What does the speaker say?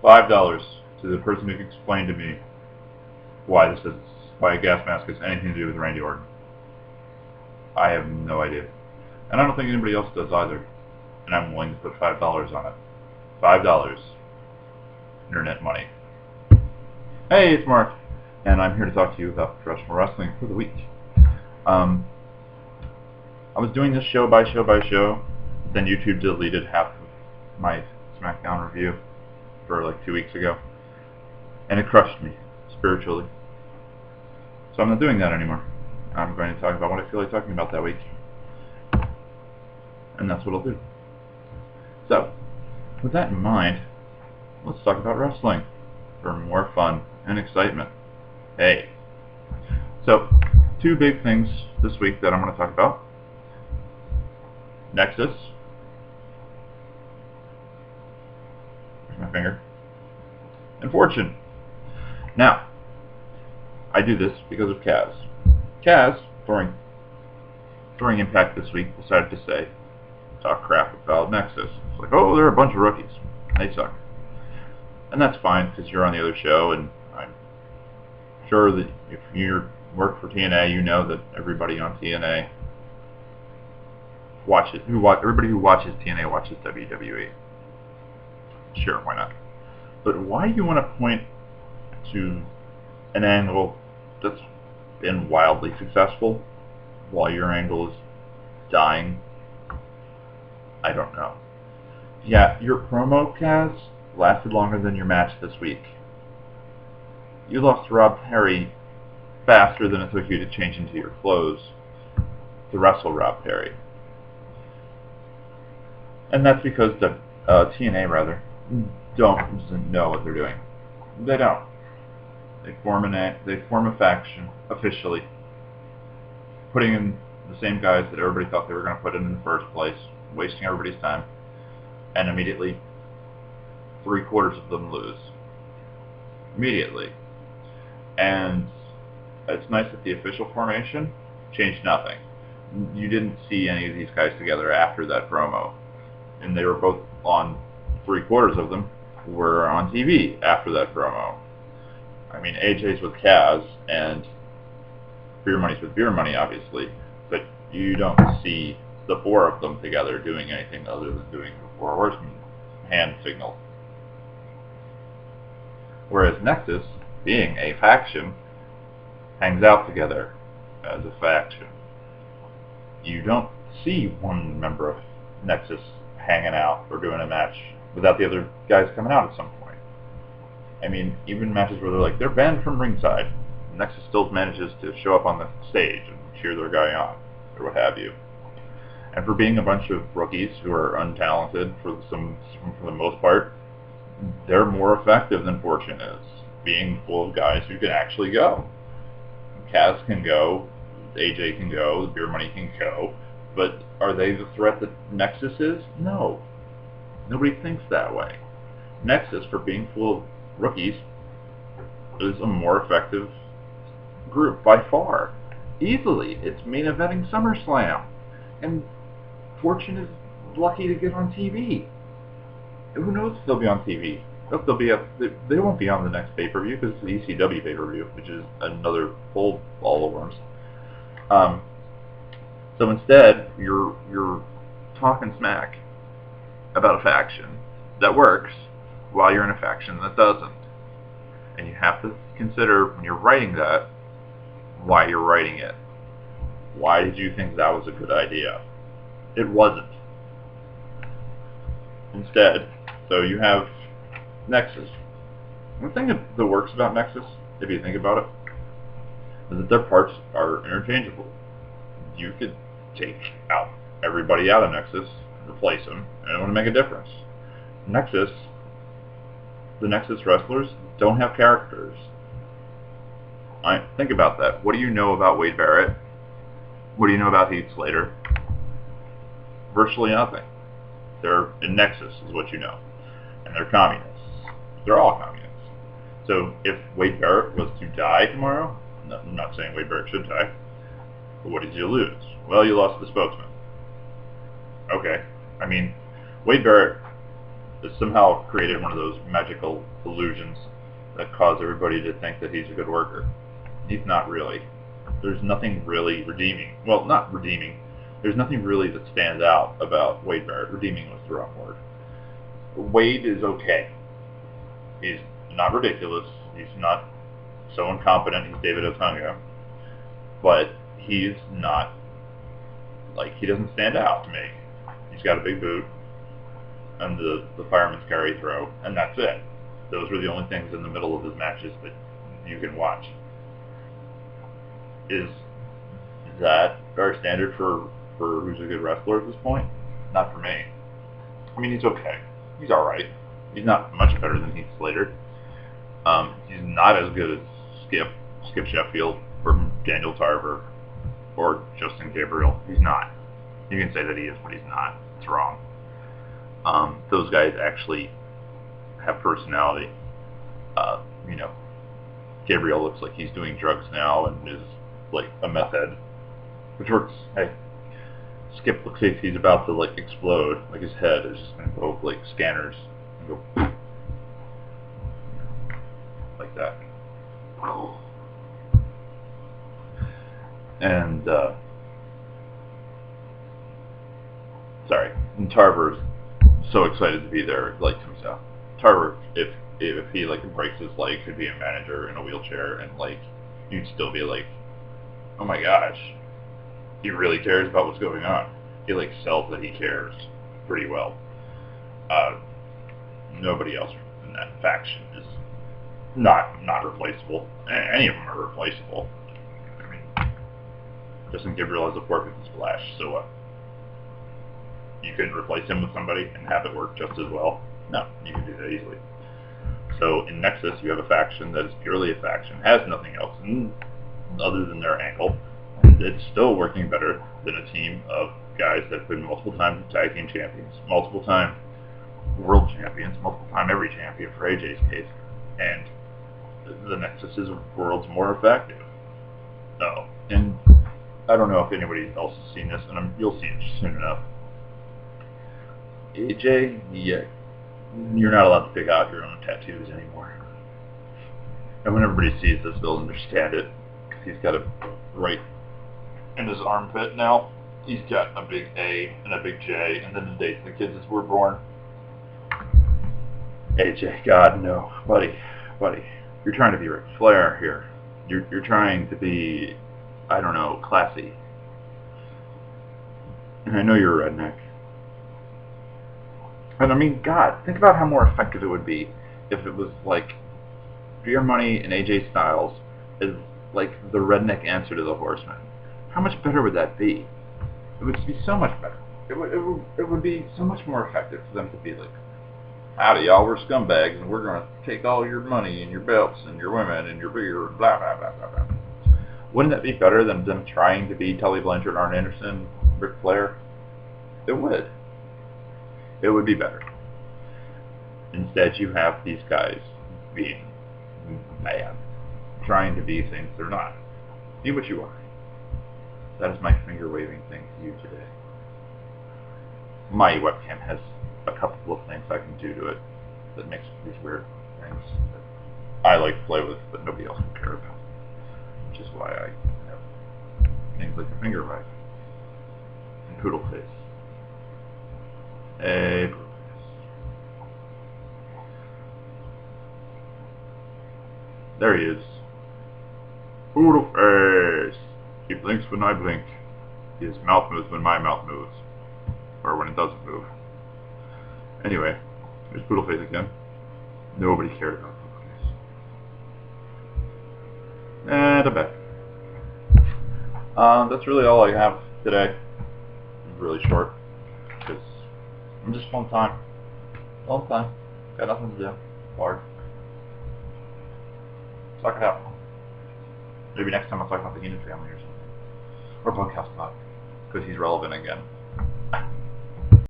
$5 to the person who can explain to me why a gas mask has anything to do with Randy Orton. I have no idea. And I don't think anybody else does either. And I'm willing to put $5 on it. $5. Internet money. Hey, it's Mark. And I'm here to talk to you about professional wrestling for the week. I was doing this show by show. Then YouTube deleted half of my SmackDown review for like 2 weeks ago. And it crushed me, spiritually. So I'm not doing that anymore. I'm going to talk about what I feel like talking about that week. And that's what I'll do. So, with that in mind, let's talk about wrestling for more fun and excitement. Hey. So, 2 big things this week that I'm going to talk about. Nexus. Where's my finger? And Fortune. Now, I do this because of Kaz. Kaz, during Impact this week, decided to talk crap about Nexus. It's like, oh, they're a bunch of rookies. They suck. And that's fine, because you're on the other show, and I'm sure that if you work for TNA, you know that everybody on TNA everybody who watches TNA watches WWE. Sure, why not? But why do you want to point to an angle that's been wildly successful while your angle is dying? I don't know. Yeah, your promo, Kaz, lasted longer than your match this week. You lost to Rob Perry faster than it took you to change into your clothes to wrestle Rob Perry. And that's because the TNA doesn't know what they're doing. They don't. They form a faction officially, putting in the same guys that everybody thought they were going to put in the first place, wasting everybody's time, and immediately 3/4 of them lose. Immediately. And it's nice that the official formation changed nothing. You didn't see any of these guys together after that promo. And they were both on, 3/4 of them were on TV after that promo. I mean, AJ's with Kaz, and Beer Money's with Beer Money, obviously, but you don't see the 4 of them together doing anything other than doing the 4 Horsemen hand signal. Whereas Nexus, being a faction, hangs out together as a faction. You don't see one member of Nexus hanging out or doing a match without the other guys coming out at some point. I mean, even matches where they're banned from ringside, Nexus still manages to show up on the stage and cheer their guy on, or what have you. And for being a bunch of rookies who are untalented for the most part, they're more effective than Fortune is, being full of guys who can actually go. Kaz can go, AJ can go, the Beer Money can go, but are they the threat that Nexus is? No. Nobody thinks that way. Nexus, for being full of rookies, is a more effective group by far. Easily. It's main eventing SummerSlam. And Fortune is lucky to get on TV. Who knows if they'll be on TV? They won't be on the next pay-per-view because it's the ECW pay-per-view, which is another full ball of worms. So instead, you're talking smack about a faction that works while you're in a faction that doesn't. And you have to consider, when you're writing that, why you're writing it. Why did you think that was a good idea? It wasn't. Instead, so you have Nexus. One thing that works about Nexus, if you think about it, is that their parts are interchangeable. You could take out everybody out of Nexus, replace them, and it wouldn't make a difference. The Nexus wrestlers don't have characters. Think about that. What do you know about Wade Barrett? What do you know about Heath Slater? Virtually nothing. They're in Nexus, is what you know. And they're communists. They're all communists. So if Wade Barrett was to die tomorrow, I'm not saying Wade Barrett should die, but what did you lose? Well, you lost the spokesman. Okay. I mean, Wade Barrett has somehow created one of those magical illusions that cause everybody to think that he's a good worker. He's not really. There's nothing really redeeming. Well, not redeeming. There's nothing really that stands out about Wade Barrett. Redeeming was the wrong word. Wade is okay. He's not ridiculous. He's not so incompetent he's David Otunga. But he's not, like, he doesn't stand out to me. He's got a big boot and the fireman's carry throw, and that's it. Those are the only things in the middle of his matches that you can watch. Is that our standard for who's a good wrestler at this point? Not for me. I mean, he's okay. He's alright. He's not much better than Heath Slater. He's not as good as Skip Sheffield or Daniel Tarver or Justin Gabriel. He's not. You can say that he is, but he's not. It's wrong. Those guys actually have personality. You know, Gabriel looks like he's doing drugs now and is like a meth head, which works. Hey, Skip looks like he's about to like explode, like his head is just going to go like scanners and go like that. And sorry, and Tarver's so excited to be there, like himself. Tarver, if he like breaks his leg, could be a manager in a wheelchair, and like you'd still be like, oh my gosh, he really cares about what's going on. He like sells that he cares pretty well. Nobody else in that faction is not replaceable. Any of them are replaceable. I mean, Justin Gabriel has a perfect splash, so what? You couldn't replace him with somebody and have it work just as well? No, you can do that easily. So in Nexus, you have a faction that is purely a faction, has nothing else other than their ankle, and it's still working better than a team of guys that have been multiple time tag team champions, multiple time world champions, multiple time every champion for AJ's case, and the Nexus is worlds more effective. Oh, and I don't know if anybody else has seen this, and you'll see it soon enough. AJ, yeah, you're not allowed to pick out your own tattoos anymore. And when everybody sees this, they'll understand it, because he's got a right in his armpit now. He's got a big A and a big J, and then the dates the kids were born. AJ, God, no. Buddy, you're trying to be Ric Flair here. You're trying to be, I don't know, classy. And I know you're a redneck. And I mean, God, think about how more effective it would be if it was like Beer Money and AJ Styles is like the redneck answer to the Horseman. How much better would that be? It would be so much better. It would be so much more effective for them to be like, howdy y'all, we're scumbags and we're going to take all your money and your belts and your women and your beer and blah blah blah blah blah. Wouldn't that be better than them trying to be Tully Blanchard, Arn Anderson, Ric Flair? It would. It would be better. Instead, you have these guys being mad, trying to be things they're not. Be what you are. That is my finger waving thing to you today. My webcam has a couple of things I can do to it that makes these weird things that I like to play with, but nobody else will care about. Which is why I have things like the finger wave and Poodle Face. Hey, Poodle Face. There he is. Poodle Face. He blinks when I blink. His mouth moves when my mouth moves. Or when it doesn't move. Anyway, there's Poodle Face again. Nobody cared about Poodle Face. And I'm back. That's really all I have today. It's really short. Because I'm just one time. Got nothing to do. Hard. Suck it out. Maybe next time I'll talk about the Unit family or something. Or Bunkhouse Pop. Because he's relevant again.